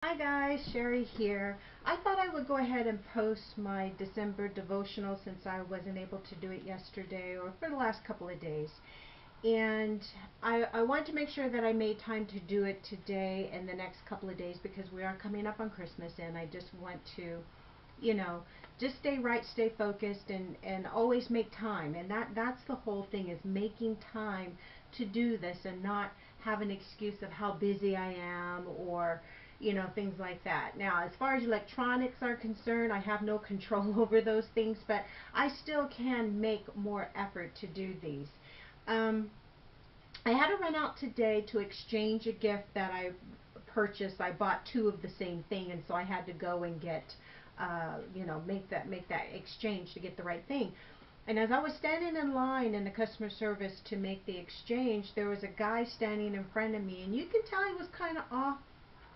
Hi guys, Sherry here. I thought I would go ahead and post my December devotional since I wasn't able to do it yesterday or for the last couple of days. And I want to make sure that I made time to do it today and the next couple of days because we are coming up on Christmas and I just want to, you know, just stay right, stay focused and always make time. And that's the whole thing is making time to do this and not have an excuse of how busy I am or things like that. Now, as far as electronics are concerned, I have no control over those things, but I still can make more effort to do these. Um, I had to run out today to exchange a gift that I purchased. I bought two of the same thing, and so I had to go and get, make that exchange to get the right thing. And as I was standing in line in the customer service to make the exchange, there was a guy standing in front of me, and you could tell he was kind of off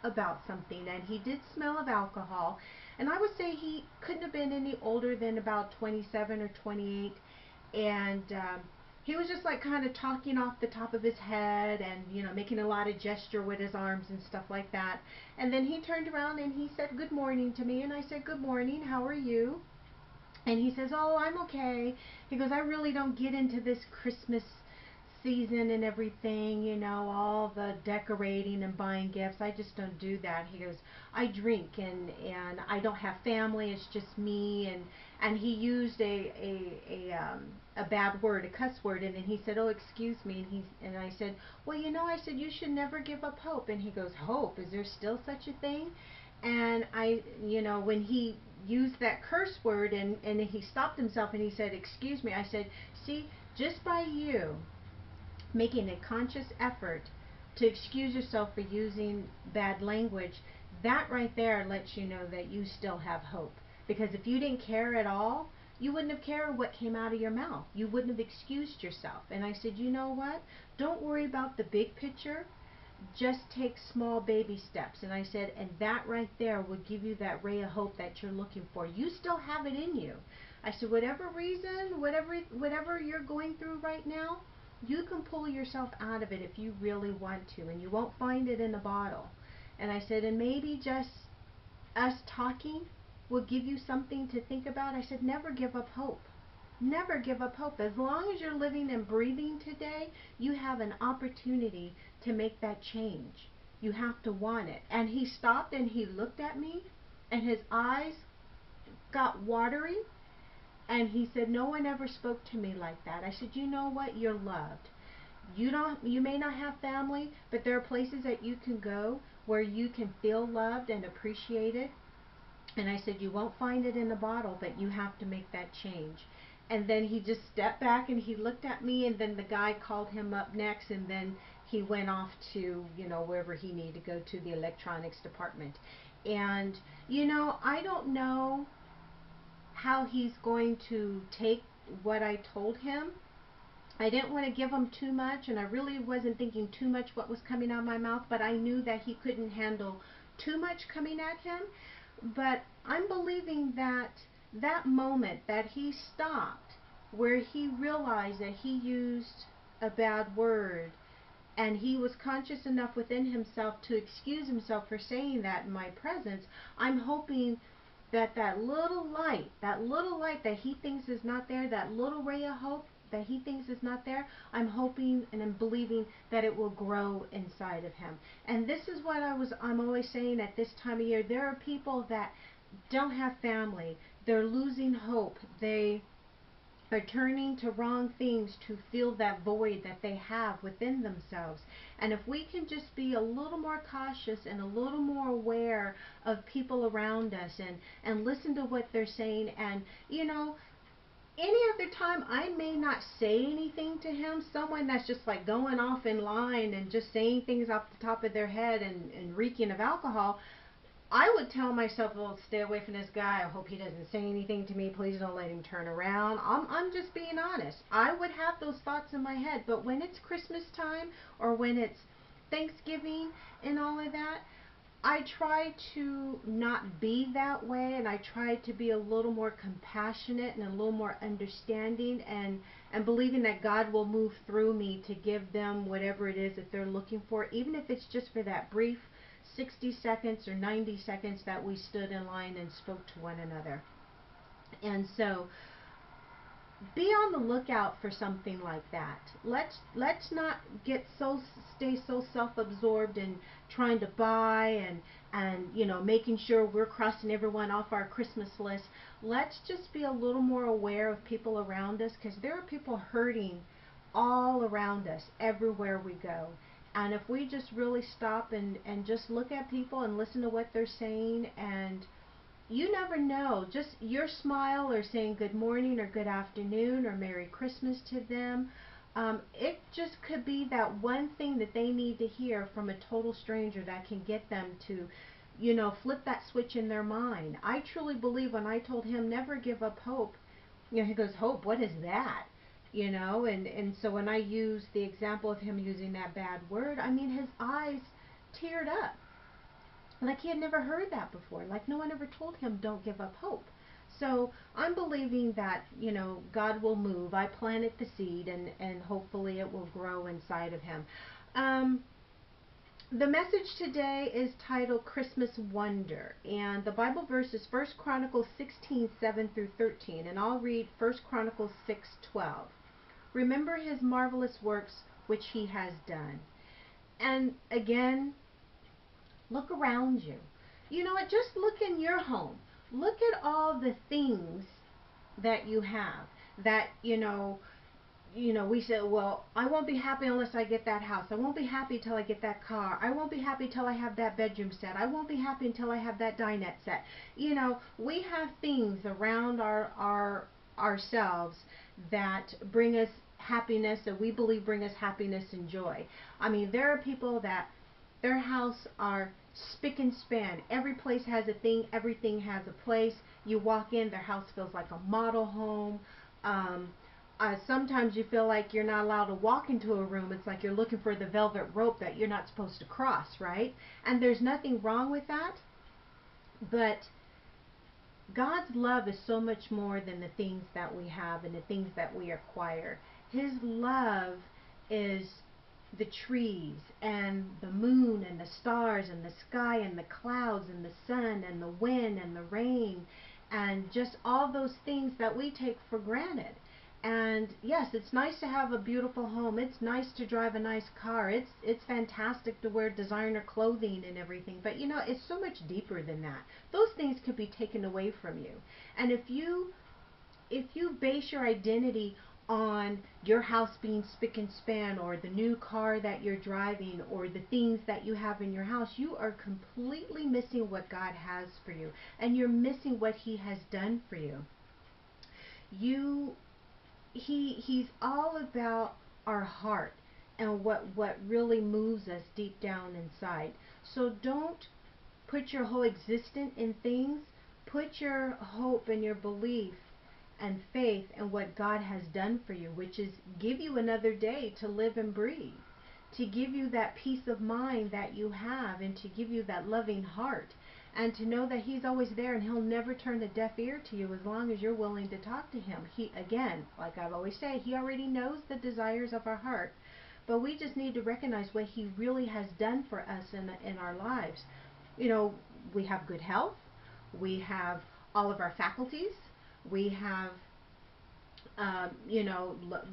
about something, and he did smell of alcohol. And I would say he couldn't have been any older than about 27 or 28. And he was just like kind of talking off the top of his head and making a lot of gesture with his arms and stuff like that. And then he turned around and he said good morning to me, and I said good morning, how are you? And he says, oh, I'm okay. He goes, I really don't get into this Christmas season and everything, all the decorating and buying gifts. I just don't do that. He goes, I drink and I don't have family. It's just me. And he used a bad word, a cuss word. And then he said, oh, excuse me. And I said, well, I said, you should never give up hope. And he goes, hope? Is there still such a thing? And when he used that curse word and he stopped himself and he said, excuse me, I said, see, just by you making a conscious effort to excuse yourself for using bad language, that right there lets you know that you still have hope. Because if you didn't care at all, you wouldn't have cared what came out of your mouth. You wouldn't have excused yourself. And I said, you know what? Don't worry about the big picture. Just take small baby steps. And I said, and that right there will give you that ray of hope that you're looking for. You still have it in you. I said, whatever reason, whatever you're going through right now, you can pull yourself out of it if you really want to, and you won't find it in a bottle. And I said, and maybe just us talking will give you something to think about. I said, never give up hope. Never give up hope. As long as you're living and breathing today, you have an opportunity to make that change. You have to want it. And he stopped and he looked at me, and his eyes got watery, and he said, no one ever spoke to me like that. I said, you know what? You're loved. You may not have family, but there are places that you can go where you can feel loved and appreciated. And I said, you won't find it in a bottle, but you have to make that change. And then he just stepped back and he looked at me, and then the guy called him up next, and then he went off to, wherever he needed to go, to the electronics department. And, I don't know how he's going to take what I told him. I didn't want to give him too much, and I really wasn't thinking too much what was coming out of my mouth, but I knew that he couldn't handle too much coming at him. But I'm believing that that moment that he stopped, where he realized that he used a bad word, and he was conscious enough within himself to excuse himself for saying that in my presence, I'm hoping that that little light that he thinks is not there, that little ray of hope that he thinks is not there, I'm hoping and I'm believing that it will grow inside of him. And this is what I'm always saying at this time of year. There are people that don't have family. They're losing hope. They are turning to wrong things to fill that void that they have within themselves. And if we can just be a little more cautious and a little more aware of people around us and listen to what they're saying, and any other time I may not say anything to him, someone that's just like going off in line and just saying things off the top of their head and reeking of alcohol, I would tell myself, well, stay away from this guy. I hope he doesn't say anything to me. Please don't let him turn around. I'm just being honest. I would have those thoughts in my head. But when it's Christmas time or when it's Thanksgiving and all of that, I try to not be that way, and I try to be a little more compassionate and a little more understanding, and believing that God will move through me to give them whatever it is that they're looking for, even if it's just for that brief 60 seconds or 90 seconds that we stood in line and spoke to one another. And so be on the lookout for something like that. Let's not stay so self-absorbed in trying to buy and making sure we're crossing everyone off our Christmas list. Let's just be a little more aware of people around us, because there are people hurting all around us everywhere we go. And if we just really stop and just look at people and listen to what they're saying, and you never know, just your smile or saying good morning or good afternoon or Merry Christmas to them, it just could be that one thing that they need to hear from a total stranger that can get them to, flip that switch in their mind. I truly believe when I told him never give up hope, he goes, hope, what is that? And so when I use the example of him using that bad word, I mean, his eyes teared up. Like he had never heard that before. Like no one ever told him don't give up hope. So I'm believing that, God will move. I planted the seed, and hopefully it will grow inside of him. The message today is titled Christmas Wonder, and the Bible verse is 1 Chronicles 16:7 through 13, and I'll read 1 Chronicles 6:12. Remember his marvelous works which he has done. And again, look around you. You know what? Just look in your home. Look at all the things that you have that, we say, well, I won't be happy unless I get that house. I won't be happy till I get that car. I won't be happy till I have that bedroom set. I won't be happy until I have that dinette set. We have things around ourselves that bring us happiness, that we believe bring us happiness and joy. I mean, there are people that their house are spick and span. Every place has a thing. Everything has a place. You walk in, their house feels like a model home. Sometimes you feel like you're not allowed to walk into a room. It's like you're looking for the velvet rope that you're not supposed to cross, right? And there's nothing wrong with that. But God's love is so much more than the things that we have and the things that we acquire. His love is the trees and the moon and the stars and the sky and the clouds and the sun and the wind and the rain and just all those things that we take for granted. And yes, it's nice to have a beautiful home. It's nice to drive a nice car. It's fantastic to wear designer clothing and everything. But it's so much deeper than that. Those things could be taken away from you. And if you base your identity on your house being spick and span, or the new car that you're driving, or the things that you have in your house, you are completely missing what God has for you, and you're missing what he has done for you. He's all about our heart and what really moves us deep down inside. So don't put your whole existence in things. Put your hope and your belief and faith in what God has done for you, which is give you another day to live and breathe, to give you that peace of mind that you have, and to give you that loving heart, and to know that he's always there and he'll never turn a deaf ear to you as long as you're willing to talk to him. He, again, like I've always said, he already knows the desires of our heart, but we just need to recognize what he really has done for us in our lives. We have good health, we have all of our faculties, we have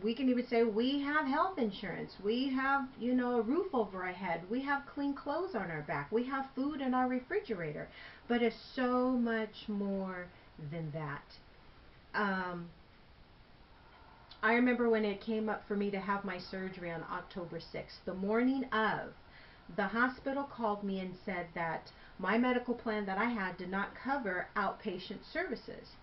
we can even say we have health insurance. We have, a roof over our head. We have clean clothes on our back. We have food in our refrigerator. But it's so much more than that. I remember when it came up for me to have my surgery on October 6th. The morning of, the hospital called me and said that my medical plan that I had did not cover outpatient services.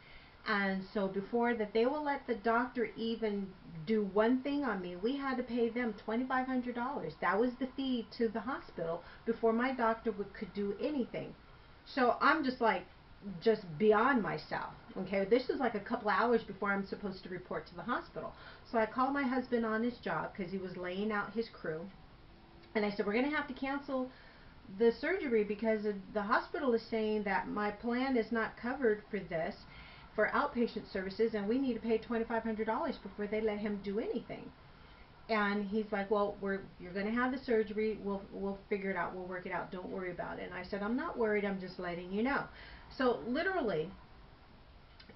And so before that they will let the doctor even do one thing on me, we had to pay them $2,500. That was the fee to the hospital before my doctor could do anything. So I'm just beyond myself. Okay, this was like a couple hours before I'm supposed to report to the hospital. So I called my husband on his job because he was laying out his crew. And I said, we're going to have to cancel the surgery because the hospital is saying that my plan is not covered for this, for outpatient services, and we need to pay $2,500 before they let him do anything. And he's like, well, you're going to have the surgery. We'll figure it out. We'll work it out. Don't worry about it. And I said, I'm not worried. I'm just letting you know. So literally,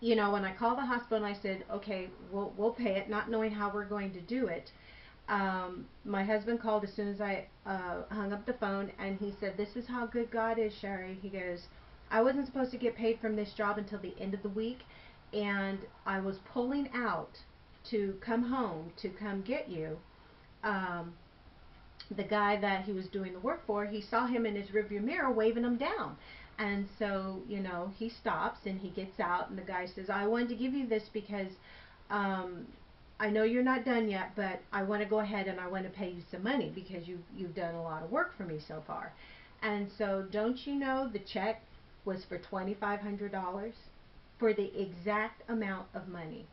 when I called the hospital and I said, okay, we'll pay it, not knowing how we're going to do it. My husband called as soon as I hung up the phone, and he said, this is how good God is, Sherry. He goes, I wasn't supposed to get paid from this job until the end of the week, and I was pulling out to come home to come get you. The guy that he was doing the work for, he saw him in his rearview mirror waving him down. And so, he stops and he gets out, and the guy says, I wanted to give you this because I know you're not done yet, but I want to go ahead and I want to pay you some money because you've done a lot of work for me so far. And so, don't you know the check was for $2,500 for the exact amount of money.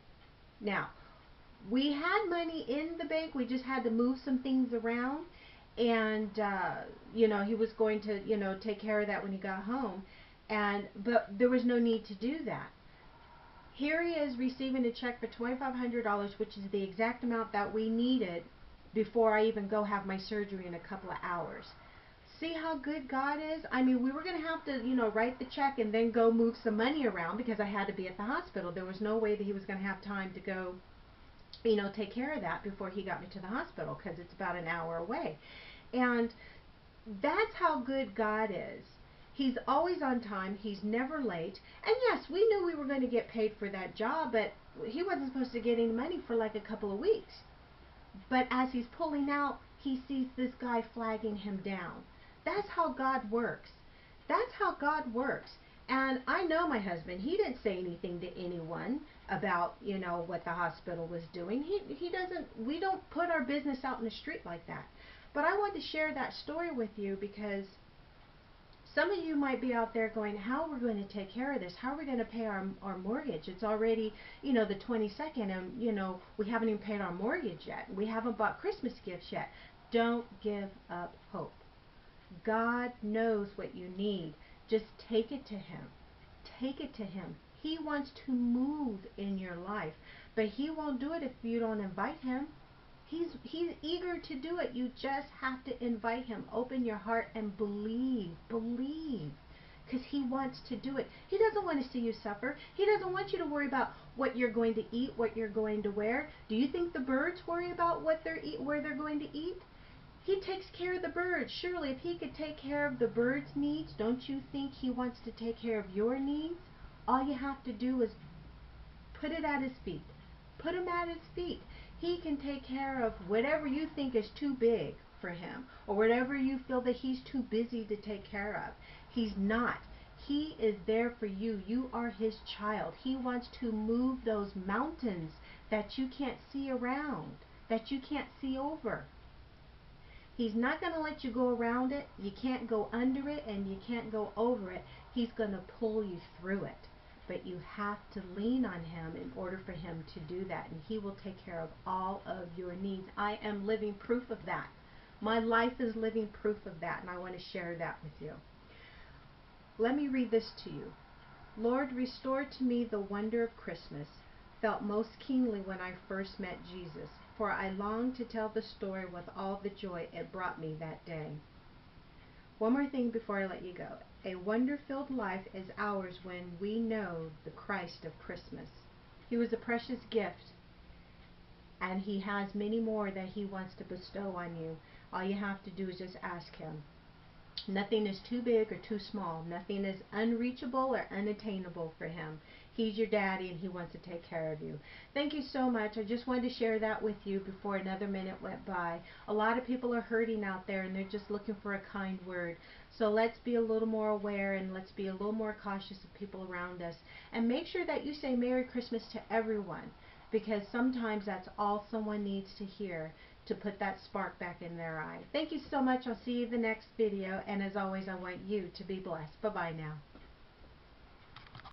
Now, we had money in the bank. We just had to move some things around. And, he was going to, take care of that when he got home. But there was no need to do that. Here he is receiving a check for $2,500, which is the exact amount that we needed before I even go have my surgery in a couple of hours. See how good God is? I mean, we were going to have to, write the check and then go move some money around because I had to be at the hospital. There was no way that he was going to have time to go, take care of that before he got me to the hospital, because it's about an hour away. And that's how good God is. He's always on time. He's never late. And yes, we knew we were going to get paid for that job, but he wasn't supposed to get any money for like a couple of weeks. But as he's pulling out, he sees this guy flagging him down. That's how God works. That's how God works. And I know my husband, he didn't say anything to anyone about, what the hospital was doing. He doesn't, we don't put our business out in the street like that. But I wanted to share that story with you because some of you might be out there going, how are we going to take care of this? How are we going to pay our mortgage? It's already, the 22nd, and, we haven't even paid our mortgage yet. We haven't bought Christmas gifts yet. Don't give up hope. God knows what you need. Just take it to Him. Take it to Him. He wants to move in your life, but He won't do it if you don't invite Him. He's eager to do it. You just have to invite Him. Open your heart and believe. Believe. Because He wants to do it. He doesn't want to see you suffer. He doesn't want you to worry about what you're going to eat, what you're going to wear. Do you think the birds worry about where they're going to eat? He takes care of the birds. Surely if He could take care of the birds' needs, don't you think He wants to take care of your needs? All you have to do is put it at His feet. Put Him at His feet. He can take care of whatever you think is too big for Him, or whatever you feel that He's too busy to take care of. He's not. He is there for you. You are His child. He wants to move those mountains that you can't see around, that you can't see over. He's not going to let you go around it. You can't go under it, and you can't go over it. He's going to pull you through it. But you have to lean on Him in order for Him to do that, and He will take care of all of your needs. I am living proof of that. My life is living proof of that, and I want to share that with you. Let me read this to you. Lord, restore to me the wonder of Christmas, felt most keenly when I first met Jesus, for I long to tell the story with all the joy it brought me that day. One more thing before I let you go. A wonder-filled life is ours when we know the Christ of Christmas. He was a precious gift, and He has many more that He wants to bestow on you. All you have to do is just ask Him. Nothing is too big or too small. Nothing is unreachable or unattainable for Him. He's your daddy, and He wants to take care of you. Thank you so much. I just wanted to share that with you before another minute went by. A lot of people are hurting out there, and they're just looking for a kind word. So let's be a little more aware, and let's be a little more cautious of people around us. And make sure that you say Merry Christmas to everyone, because sometimes that's all someone needs to hear to put that spark back in their eye. Thank you so much. I'll see you in the next video. And as always, I want you to be blessed. Bye-bye now.